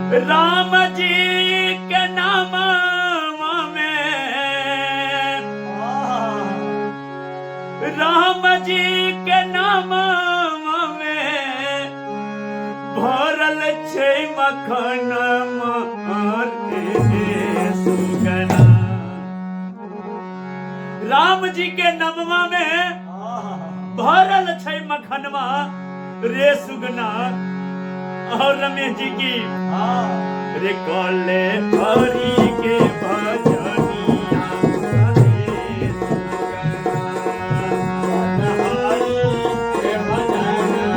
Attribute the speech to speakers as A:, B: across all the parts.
A: राम जी के नाम में, राम जी के नाम में भरल छे मखन मारे सुगना। राम जी के नमवा में भरल छे मखनवा रे सुगना। और रमेश जी की रे कोले हरि के भजनिया रे सुगना। हरि के भजनिया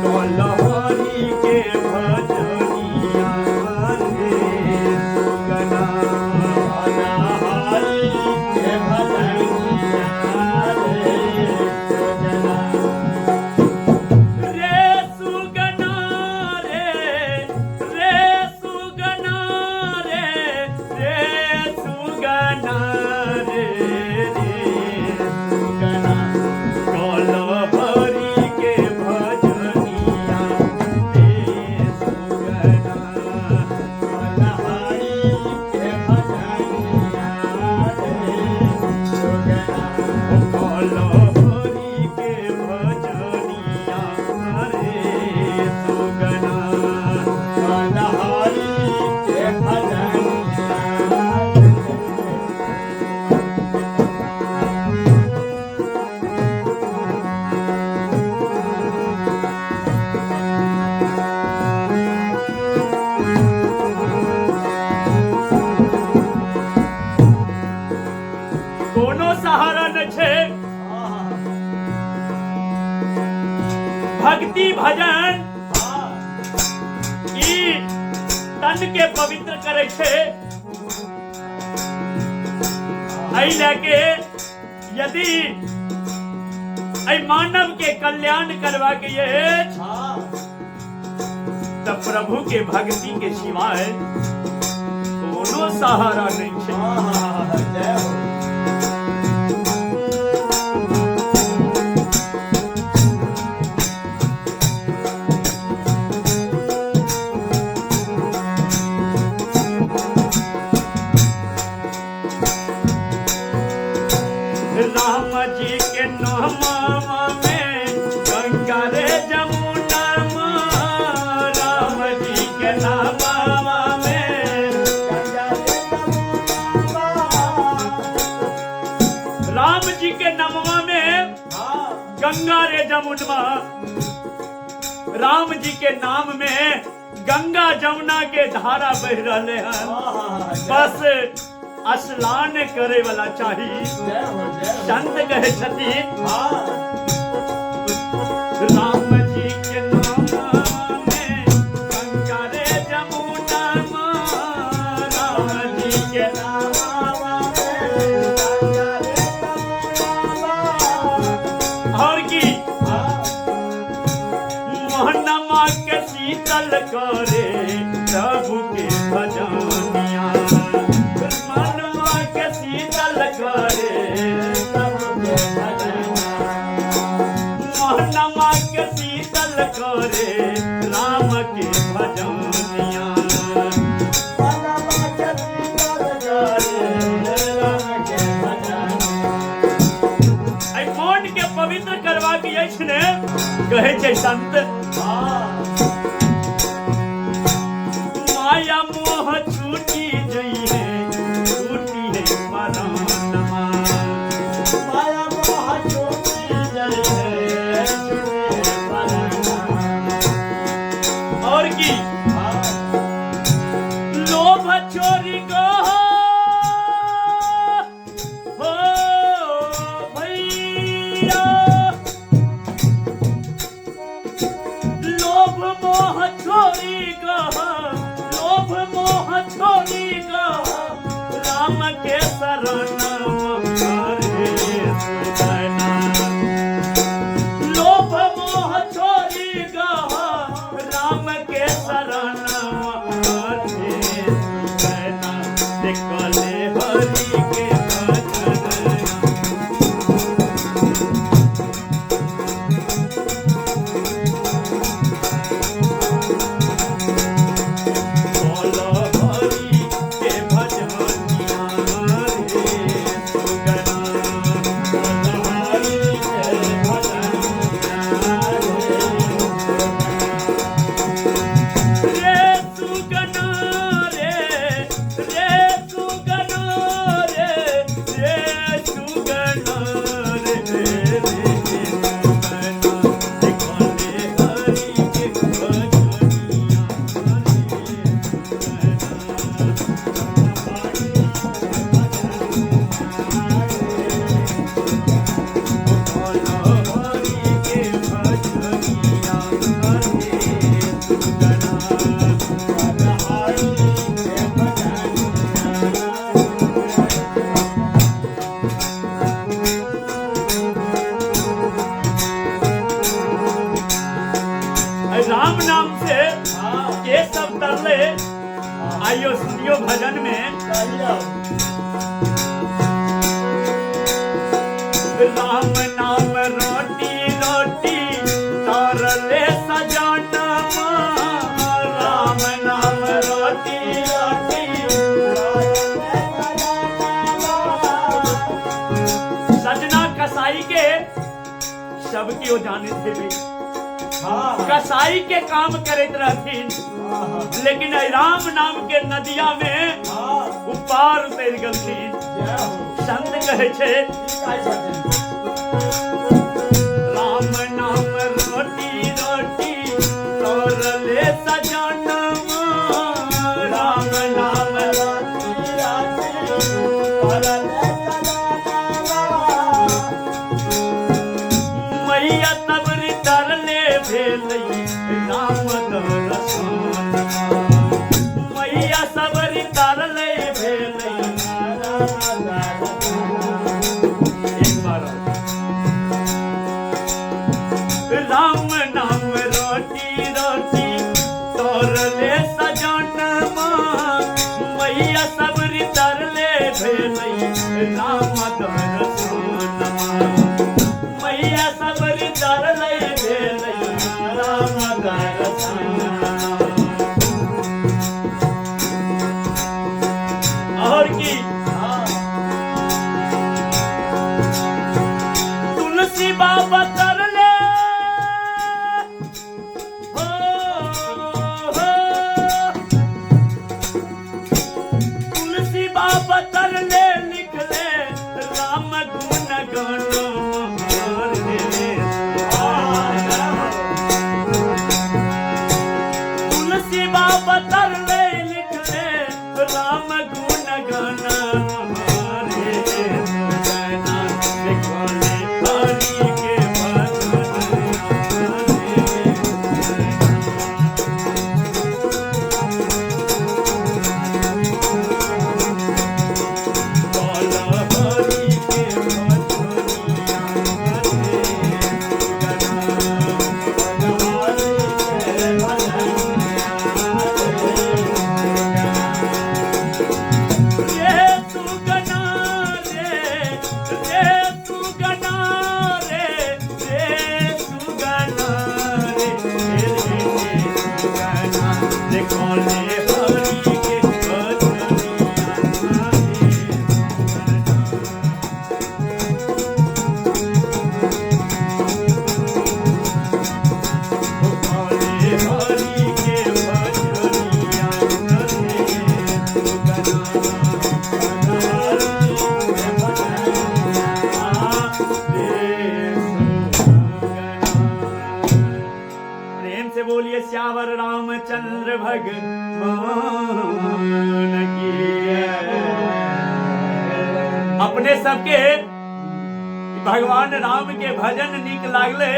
A: कोले हरि के भजनिया रे सुगना। हरि के भजनिया भक्ति भजन ई तन के पवित्र करे छे। एहि लेके यदि मानव के कल्याण करवा के ये तब प्रभु के भक्ति के सिवाय कोनो सहारा नहीं छे। राम जी के नाम में गंगा रे जमुना, राम जी के नाम में गंगा रे जमुना। राम जी के नामवा में गंगा रे जमुना। राम जी के नाम में गंगा जमुना के धारा बह रहे हैं। बस स्नान करे वाला चाहिए। संत कहे छथि राम जी के नाम में गंगा रे जमुना, राम जी के नाम में गंगा रे जमुना। और की मोहनमा के शीतल करे प्रभु के भजनिया। मोहनमा के शीतल करे राम के भजनिया। मन के पवित्र करवा के कहे छे संत माया मोह छूटी जई है, छूटी है परानमा। माया मोह छूटी जई है, छूटी है परानमा। और की लोभ चोरी को हो भैया, लोभ मोह छोड़ी को, लोभ मोह छोड़ी को राम के शरण लोभ मोह छोड़ी को राम के शरण निकले हरि के भजन। राम नाम से के सब तरले। आइयो सुनियो भजन में राम नाम रोटी रोटी तरले सजाना राम नाम रोटी रोटी सजना कसाई के सबकी वो जाने थे भी कसाई के काम करते रहतीन लेकिन राम नाम के नदिया में उपार उतर गलतीन। संत कहे छे राम नाम रोटी रोटी तोरले सजनम राम नाम रोटी रोटी तोरले मैया तबरी तरले भेलई राम दर्शन मैया सबरी तरले भेलई एक बार राम नाम रोटी रोटी तोरले सजन मैया सबरी तरले भेलई राम दर्शन मैया सबरी तरले भेलई राम दर्शन। और की तुलसी बाबा तरले हो तुलसी बाबा तरले लिखले राम गुण गण तुलसी बाबा तरले लिखले राम गुण गण बोलिए श्यावर रामचंद्र भगवान की। अपने सबके भगवान राम के भजन निक लागले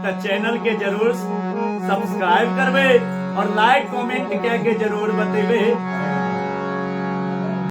A: तो चैनल के जरूर सब्सक्राइब करबे और लाइक कमेंट के जरूर बतेबे।